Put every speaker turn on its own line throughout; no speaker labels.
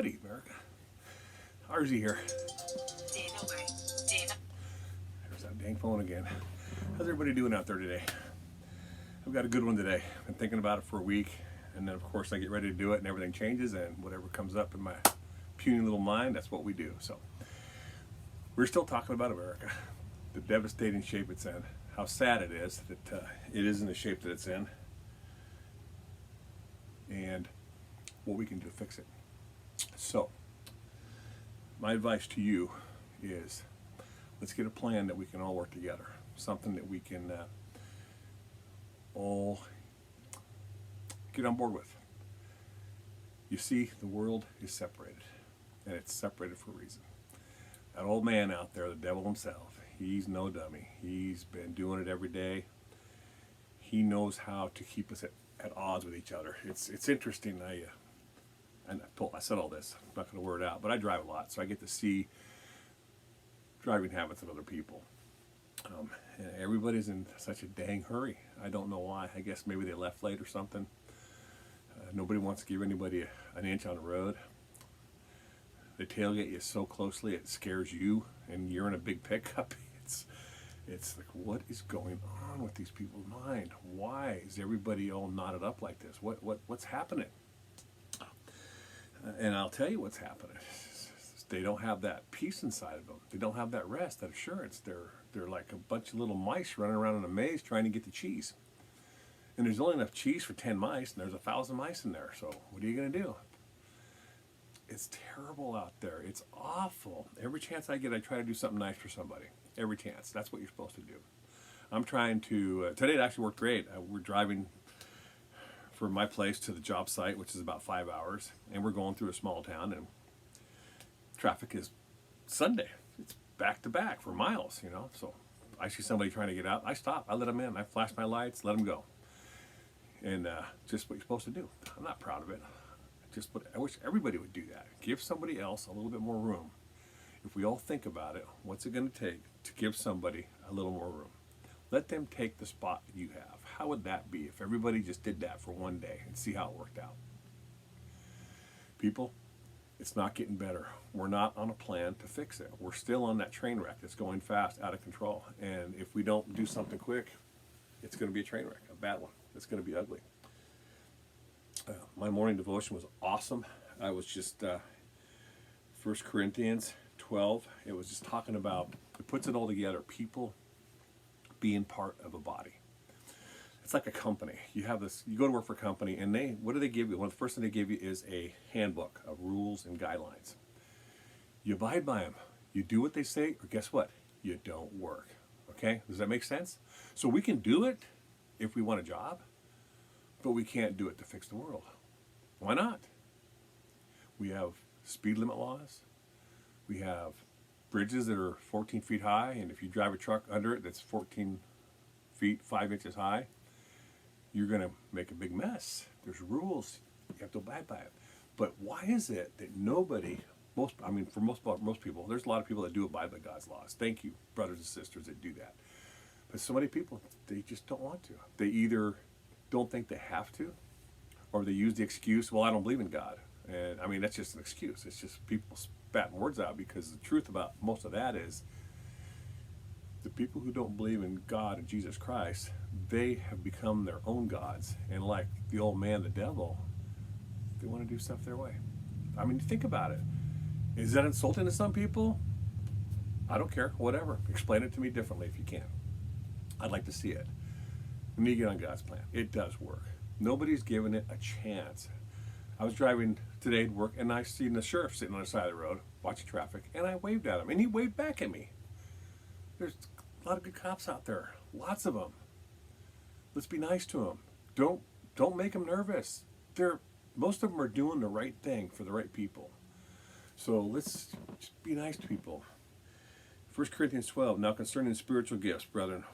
Howdy, America. Arzy here. There's that dang phone again. How's everybody doing out there today? I've got a good one today. I've been thinking about it for a week, and then of course I get ready to do it and everything changes, and whatever comes up in my puny little mind, that's what we do. So we're still talking about America, the devastating shape it's in, how sad it is that it is in the shape that it's in, and what we can do to fix it. So my advice to you is, let's get a plan that we can all work together, something that we can all get on board with. You see, the world is separated, and it's separated for a reason. That old man out there, the devil himself, he's no dummy. He's been doing it every day. He knows how to keep us at odds with each other. It's interesting. I said all this, I'm not going to word it out, but I drive a lot, so I get to see driving habits of other people. And everybody's in such a dang hurry. I don't know why. I guess maybe they left late or something. Nobody wants to give anybody an inch on the road. They tailgate you so closely it scares you, and you're in a big pickup. It's like, what is going on with these people's mind? Why is everybody all knotted up like this? What's happening? And I'll tell you what's happening. They don't have that peace inside of them. They don't have that rest, that assurance. They're like a bunch of little mice running around in a maze trying to get the cheese. And there's only enough cheese for 10 mice, and there's 1,000 mice in there. So what are you going to do? It's terrible out there. It's awful. Every chance I get, I try to do something nice for somebody. Every chance. That's what you're supposed to do. I'm trying to, today it actually worked great. We're driving from my place to the job site, which is about 5 hours, and we're going through a small town, and traffic is Sunday. It's back to back for miles, you know. So I see somebody trying to get out, I stop, I let them in, I flash my lights, let them go. And just what you're supposed to do. I'm not proud of it. I wish everybody would do that. Give somebody else a little bit more room. If we all think about it, what's it going to take to give somebody a little more room? Let them take the spot you have. How would that be if everybody just did that for one day and see how it worked out? People, it's not getting better. We're not on a plan to fix it. We're still on that train wreck that's going fast, out of control. And if we don't do something quick, it's going to be a train wreck, a bad one. It's going to be ugly. My morning devotion was awesome. I was just 1 Corinthians 12. It was just talking about, it puts it all together. People being part of a body. It's like a company. You have this, you go to work for a company, and what do they give you? One of the first thing they give you is a handbook of rules and guidelines. You abide by them. You do what they say, or guess what? You don't work. Okay? Does that make sense? So we can do it if we want a job, but we can't do it to fix the world. Why not? We have speed limit laws. We have bridges that are 14 feet high, and if you drive a truck under it that's 14 feet, 5 inches high, you're going to make a big mess. There's rules. You have to abide by it. But why is it that nobody, for most people, there's a lot of people that do abide by God's laws. Thank you, brothers and sisters that do that. But so many people, they just don't want to. They either don't think they have to, or they use the excuse, well, I don't believe in God. And that's just an excuse. It's just people spatting words out, because the truth about most of that is the people who don't believe in God and Jesus Christ, they have become their own gods. And like the old man, the devil, they want to do stuff their way. Think about it. Is that insulting to some people? I don't care. Whatever. Explain it to me differently if you can. I'd like to see it. We need to get on God's plan. It does work. Nobody's given it a chance. I was driving today to work, and I seen the sheriff sitting on the side of the road watching traffic, and I waved at him, and he waved back at me. There's a lot of good cops out there, lots of them. Let's be nice to them. Don't make them nervous. Most of them are doing the right thing for the right people. So let's just be nice to people. 1 Corinthians 12, now concerning spiritual gifts, brethren,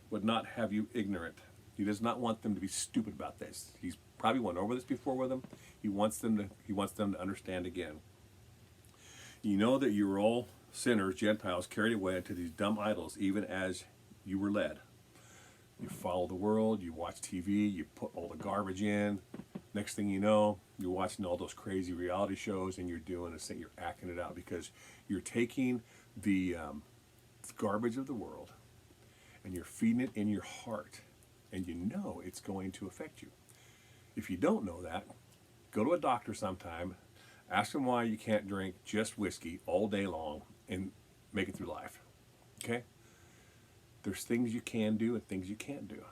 would not have you ignorant. He does not want them to be stupid about this. He's probably went over this before with them. He wants them to understand again. You know that you are all sinners, Gentiles, carried away into these dumb idols, even as you were led. You follow the world, you watch TV, you put all the garbage in. Next thing you know, you're watching all those crazy reality shows, and you're doing this thing, you're acting it out because you're taking the garbage of the world and you're feeding it in your heart, and you know it's going to affect you. If you don't know that, go to a doctor sometime, ask them why you can't drink just whiskey all day long and make it through life. Okay? There's things you can do and things you can't do.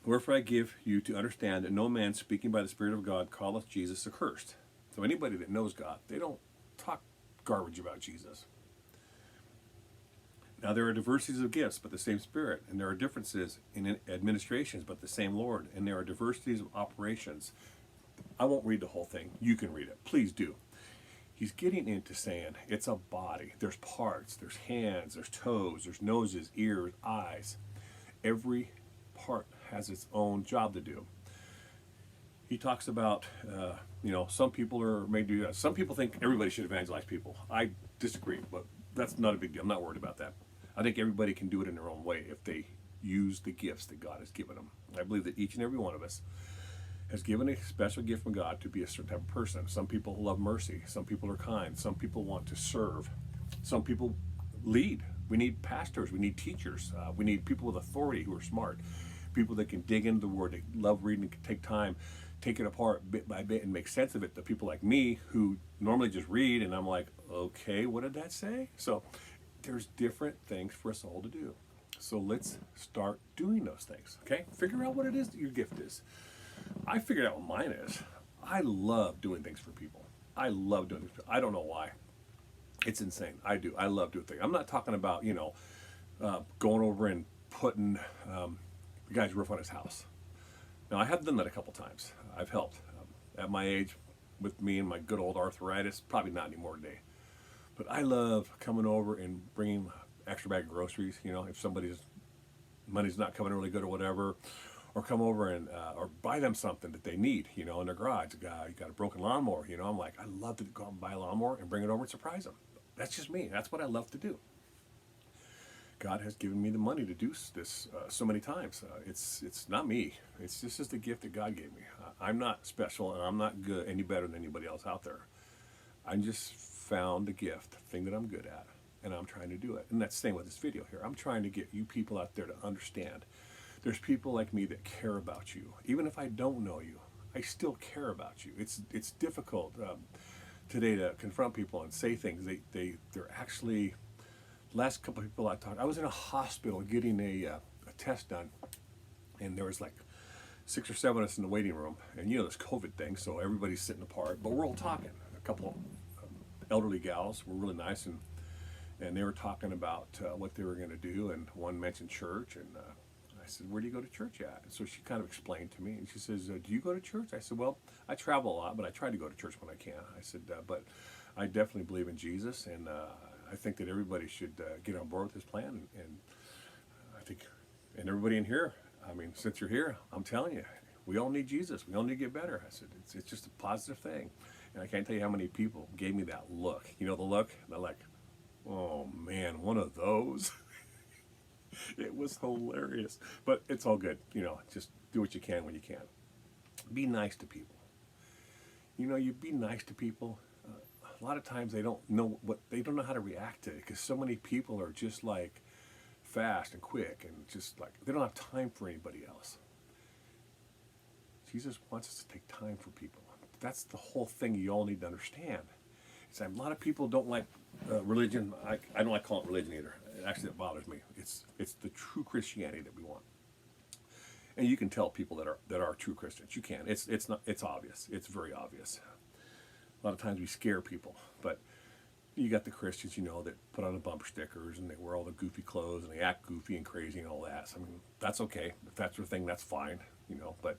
Wherefore I give you to understand that no man speaking by the Spirit of God calleth Jesus accursed. So anybody that knows God, they don't talk garbage about Jesus. Now there are diversities of gifts, but the same Spirit. And there are differences in administrations, but the same Lord. And there are diversities of operations. I won't read the whole thing. You can read it. Please do. He's getting into saying it's a body. There's parts. There's hands. There's toes. There's noses, ears, eyes. Every part has its own job to do. He talks about, some people are made to do that. Some people think everybody should evangelize people. I disagree, but that's not a big deal. I'm not worried about that. I think everybody can do it in their own way if they use the gifts that God has given them. I believe that each and every one of us has given a special gift from God to be a certain type of person. Some people love mercy. Some people are kind. Some people want to serve. Some people lead. We need pastors. We need teachers. We need people with authority who are smart. People that can dig into the Word, that love reading, can take time, take it apart bit by bit and make sense of it. The people like me who normally just read and I'm like, okay, what did that say? So there's different things for us all to do. So let's start doing those things, okay? Figure out what it is that your gift is. I figured out what mine is. I love doing things for people. I love doing things. I don't know why. It's insane. I do. I love doing things. I'm not talking about, going over and putting the guy's roof on his house. Now, I have done that a couple times. I've helped. At my age, with me and my good old arthritis, probably not anymore today. But I love coming over and bringing extra bag of groceries, if somebody's money's not coming really good or whatever, or come over and or buy them something that they need, in their garage. You got a broken lawnmower, I'm like, I love to go out and buy a lawnmower and bring it over and surprise them. That's just me. That's what I love to do. God has given me the money to do this so many times. It's not me. It's just a gift that God gave me. I'm not special, and I'm not good any better than anybody else out there. I just found the gift, the thing that I'm good at, and I'm trying to do it. And that's the same with this video here. I'm trying to get you people out there to understand. There's people like me that care about you. Even if I don't know you, I still care about you. It's difficult today to confront people and say things. They're actually. Last couple of people I talked, I was in a hospital getting a test done, and there was like 6 or 7 of us in the waiting room, and this COVID thing, so everybody's sitting apart, but we're all talking. A couple elderly gals were really nice, and they were talking about what they were going to do, and one mentioned church, and I said, where do you go to church at? And so she kind of explained to me, and she says, do you go to church? I said, well, I travel a lot, but I try to go to church when I can. I said, but I definitely believe in Jesus, and I think that everybody should get on board with his plan, and I think, and everybody in here, since you're here, I'm telling you, we all need Jesus. We all need to get better. I said, it's just a positive thing, and I can't tell you how many people gave me that look. The look? They're like, oh man, one of those. It was hilarious, but it's all good. Just do what you can when you can. Be nice to people. You be nice to people. A lot of times they don't know how to react to it because so many people are just like fast and quick and just like they don't have time for anybody else. Jesus wants us to take time for people. That's the whole thing you all need to understand. A lot of people don't like religion. I don't like calling it religion either. Actually, it bothers me. It's the true Christianity that we want, and you can tell people that are true Christians. You can. It's obvious. It's very obvious. A lot of times we scare people, but you got the Christians, that put on the bumper stickers and they wear all the goofy clothes and they act goofy and crazy and all that. So, that's okay. If that's your thing, that's fine, but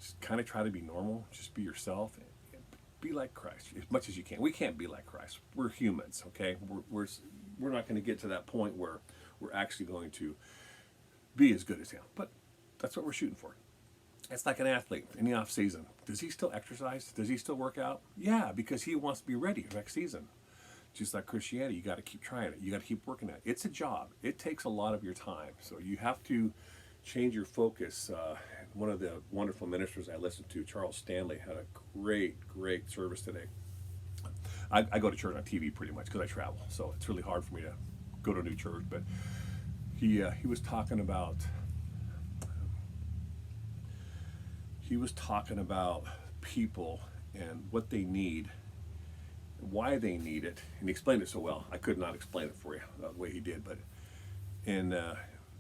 just kind of try to be normal. Just be yourself and be like Christ as much as you can. We can't be like Christ. We're humans, okay? We're not going to get to that point where we're actually going to be as good as him, but that's what we're shooting for. It's like an athlete in the off season. Does he still exercise? Does he still work out? Yeah, because he wants to be ready for next season. Just like Christianity, you got to keep trying it. You got to keep working at it. It's a job. It takes a lot of your time. So you have to change your focus. one of the wonderful ministers I listened to, Charles Stanley, had a great service today. I go to church on TV pretty much because I travel, so it's really hard for me to go to a new church. But he was talking about people and what they need, why they need it, and he explained it so well. I could not explain it for you the way he did, but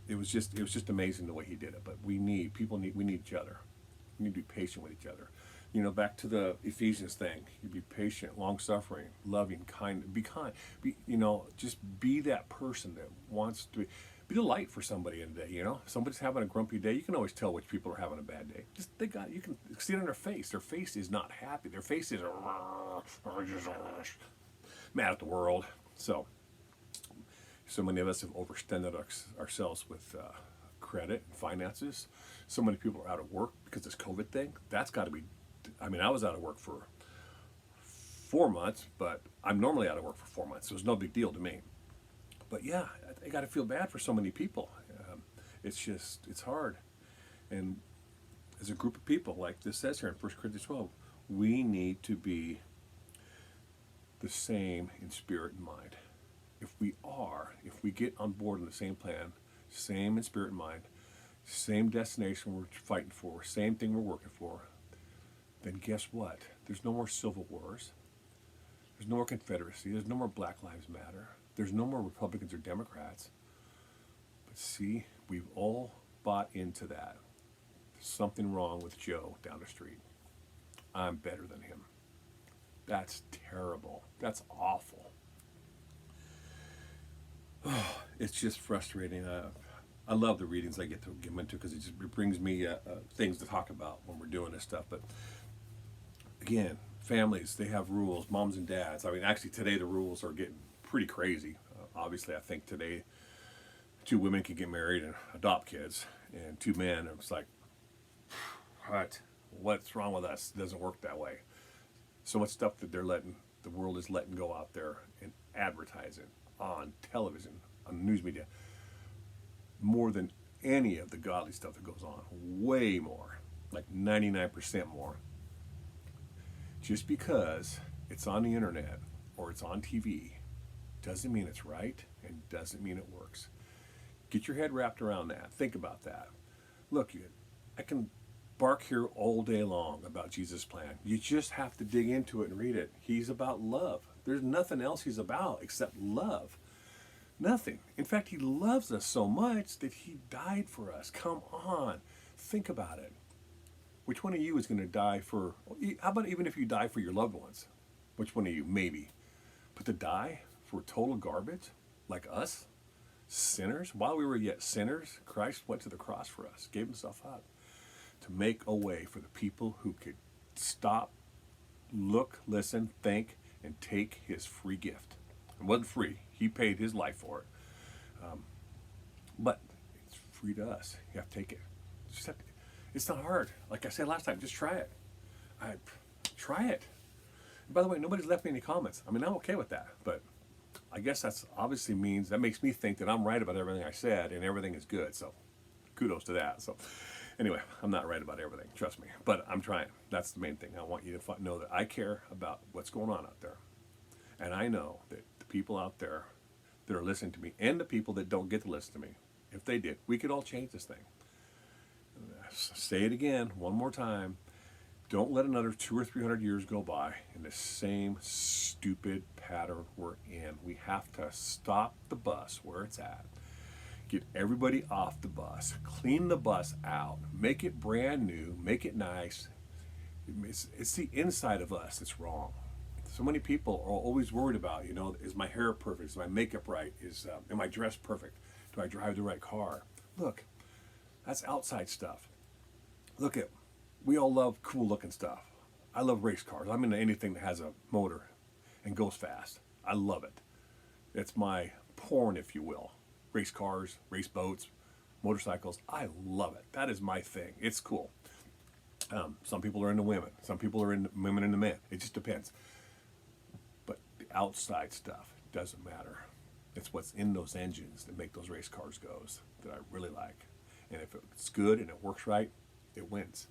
it was just amazing the way he did it. But we need each other. We need to be patient with each other. You know, back to the Ephesians thing. You be patient, long-suffering, loving, kind. Be kind. Just be that person that wants to be the light for somebody in the day. You know, if somebody's having a grumpy day, you can always tell which people are having a bad day. You can see it on their face. Their face is not happy. Their face is mad at the world. So many of us have overextended ourselves with credit and finances. So many people are out of work because this COVID thing. That's got to be. I mean, I was out of work for 4 months, but I'm normally out of work for 4 months, so it's no big deal to me. But yeah, I got to feel bad for so many people. It's hard. And as a group of people, like this says here in 1 Corinthians 12, we need to be the same in spirit and mind. If we get on board in the same plan, same in spirit and mind, same destination we're fighting for, same thing we're working for, then guess what? There's no more civil wars. There's no more Confederacy. There's no more Black Lives Matter. There's no more Republicans or Democrats. But see, we've all bought into that. There's something wrong with Joe down the street. I'm better than him. That's terrible. That's awful. Oh, it's just frustrating. I love the readings I get to get into because it brings me things to talk about when we're doing this stuff. But again, families, they have rules, moms and dads. I mean, actually today the rules are getting pretty crazy. Obviously, I think today 2 women can get married and adopt kids, and 2 men, it's like, what's wrong with us? It doesn't work that way. So much stuff that the world is letting go out there and advertising on television, on news media, more than any of the godly stuff that goes on. Way more, like 99% more. Just because it's on the internet or it's on TV doesn't mean it's right and doesn't mean it works. Get your head wrapped around that. Think about that. Look, I can bark here all day long about Jesus' plan. You just have to dig into it and read it. He's about love. There's nothing else he's about except love. Nothing. In fact, he loves us so much that he died for us. Come on. Think about it. Which one of you is going to die for, how about even if you die for your loved ones? Which one of you? Maybe. But to die for total garbage, like us, sinners, while we were yet sinners, Christ went to the cross for us, gave himself up to make a way for the people who could stop, look, listen, think, and take his free gift. It wasn't free. He paid his life for it. But it's free to us. You have to take it. It's not hard. Like I said last time, just try it. Try it. And by the way, nobody's left me any comments. I mean, I'm okay with that. But I guess that's obviously means, that makes me think that I'm right about everything I said and everything is good. So kudos to that. So anyway, I'm not right about everything. Trust me. But I'm trying. That's the main thing. I want you to know that I care about what's going on out there. And I know that the people out there that are listening to me and the people that don't get to listen to me, if they did, we could all change this thing. Say it again, one more time. Don't let another 200 or 300 years go by in the same stupid pattern we're in. We have to stop the bus where it's at. Get everybody off the bus. Clean the bus out. Make it brand new. Make it nice. It's the inside of us that's wrong. So many people are always worried about, is my hair perfect? Is my makeup right? Am I dressed perfect? Do I drive the right car? Look, that's outside stuff. Look at, we all love cool looking stuff. I love race cars. I'm into anything that has a motor and goes fast. I love it. It's my porn, if you will. Race cars, race boats, motorcycles. I love it. That is my thing. It's cool. Some people are into women. Some people are into women and men. It just depends. But the outside stuff doesn't matter. It's what's in those engines that make those race cars goes that I really like. And if it's good and it works right, it wins.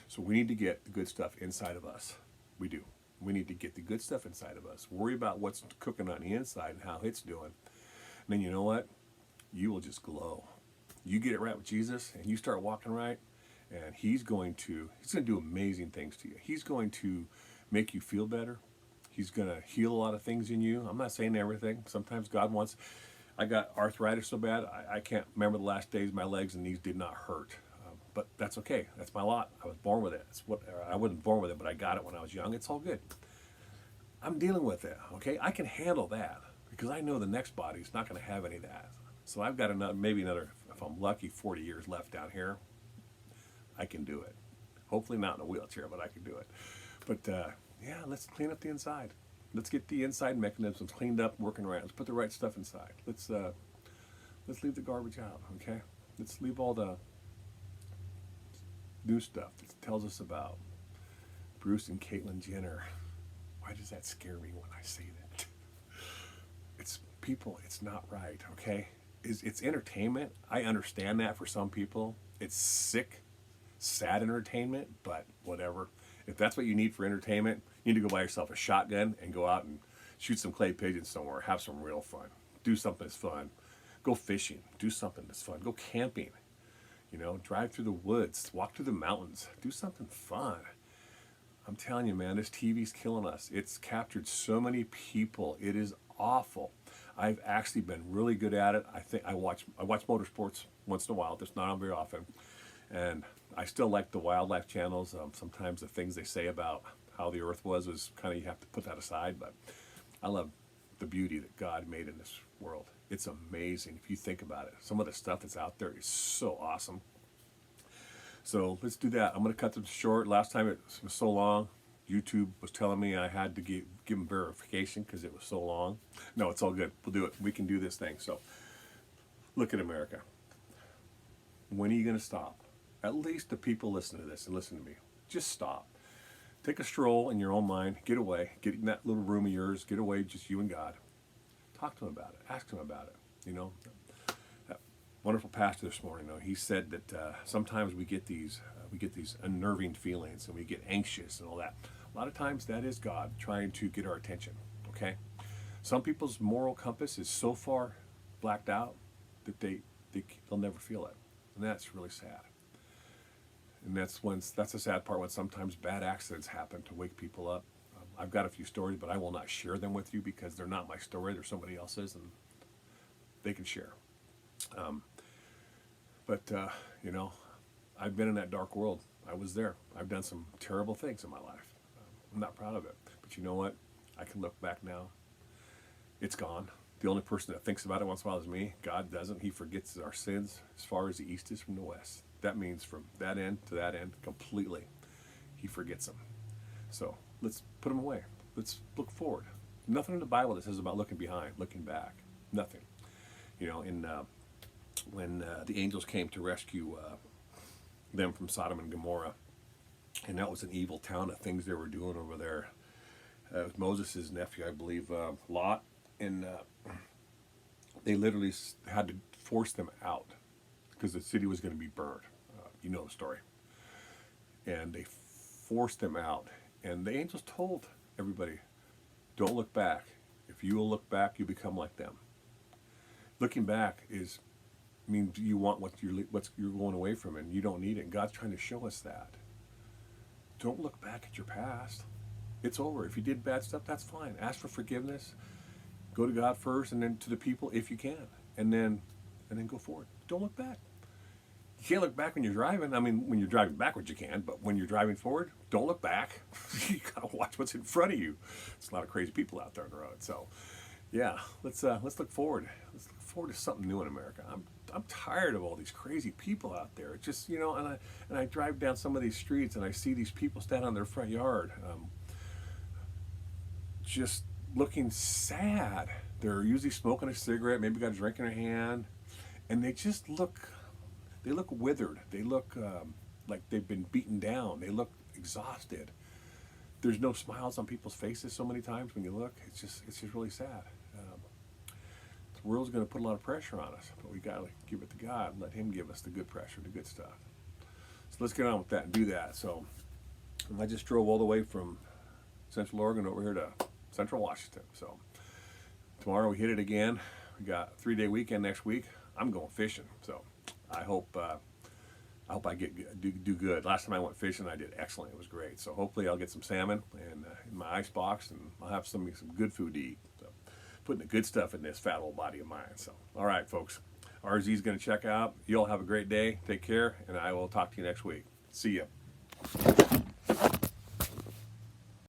So we need to get the good stuff inside of us. We do. We need to get the good stuff inside of us. Worry about what's cooking on the inside and how it's doing. And then you know what? You will just glow. You get it right with Jesus and you start walking right, and he's going to do amazing things to you. He's going to make you feel better. He's going to heal a lot of things in you. I'm not saying everything. Sometimes God wants. I got arthritis so bad I can't remember the last days my legs and knees did not hurt. But that's okay. That's my lot. I was born with it. I wasn't born with it, but I got it when I was young. It's all good. I'm dealing with it. Okay, I can handle that because I know the next body's not going to have any of that. So I've got maybe another, if I'm lucky, 40 years left down here. I can do it. Hopefully not in a wheelchair, but I can do it. But yeah, let's clean up the inside. Let's get the inside mechanisms cleaned up, working right. Let's put the right stuff inside. Let's leave the garbage out. Okay, let's leave all the new stuff that tells us about Bruce and Caitlyn Jenner. Why does that scare me when I say that? It's people. It's not right. Okay. It's entertainment. I understand that for some people. It's sick, sad entertainment, but whatever. If that's what you need for entertainment, you need to go buy yourself a shotgun and go out and shoot some clay pigeons somewhere. Have some real fun. Do something that's fun. Go fishing. Do something that's fun. Go camping. Drive through the woods. Walk through the mountains. Do something fun. I'm telling you, man, this TV's killing us. It's captured so many people. It is awful. I've actually been really good at it. I think I watch motorsports once in a while. That's not on very often. And I still like the wildlife channels. Sometimes the things they say about how the earth was kind of, you have to put that aside. But I love the beauty that God made in this world. It's amazing if you think about it. Some of the stuff that's out there is so awesome. So let's do that. I'm going to cut this short. Last time it was so long, YouTube was telling me I had to give them verification because it was so long. No, it's all good. We'll do it. We can do this thing. So look at America. When are you going to stop? At least the people listening to this and listen to me. Just stop. Take a stroll in your own mind. Get away. Get in that little room of yours. Get away, just you and God. Talk to him about it. Ask him about it. That wonderful pastor this morning, he said that sometimes we get these unnerving feelings and we get anxious and all that. A lot of times that is God trying to get our attention. Okay. Some people's moral compass is so far blacked out that they'll never feel it, and that's really sad. And that's the sad part, when sometimes bad accidents happen to wake people up. I've got a few stories, but I will not share them with you because they're not my story. They're somebody else's, and they can share. I've been in that dark world. I was there. I've done some terrible things in my life. I'm not proud of it. But you know what? I can look back now. It's gone. The only person that thinks about it once in a while is me. God doesn't. He forgets our sins as far as the east is from the west. That means from that end to that end completely. He forgets them. So let's put them away. Let's look forward. Nothing in the Bible that says about looking behind, looking back. Nothing. When the angels came to rescue them from Sodom and Gomorrah, and that was an evil town of things they were doing over there. It was Moses' nephew, I believe, Lot, and they literally had to force them out because the city was going to be burned. You know the story. And they forced them out. And the angels told everybody, don't look back. If you will look back, you become like them. Looking back means you want what you're going away from, and you don't need it. And God's trying to show us that. Don't look back at your past. It's over. If you did bad stuff, that's fine. Ask for forgiveness. Go to God first, and then to the people if you can, and then go forward. Don't look back. You can't look back when you're driving. I mean, when you're driving backwards, you can, but when you're driving forward, don't look back. You gotta watch what's in front of you. There's a lot of crazy people out there on the road. So, yeah, let's look forward. Let's look forward to something new in America. I'm tired of all these crazy people out there. It's just, and I drive down some of these streets and I see these people stand on their front yard, just looking sad. They're usually smoking a cigarette, maybe got a drink in their hand, and they just look withered. They look like they've been beaten down. They look exhausted. There's no smiles on people's faces so many times when you look. It's just really sad. The world's going to put a lot of pressure on us, but we got to give it to God and let Him give us the good pressure, the good stuff. So let's get on with that and do that. So I just drove all the way from Central Oregon over here to Central Washington. So tomorrow we hit it again. We got a 3-day weekend next week. I'm going fishing. So I hope I do good. Last time I went fishing, I did excellent. It was great. So hopefully I'll get some salmon and in my ice box, and I'll have some good food to eat. So putting the good stuff in this fat old body of mine. So all right, folks. RZ is going to check out. You all have a great day. Take care, and I will talk to you next week. See ya.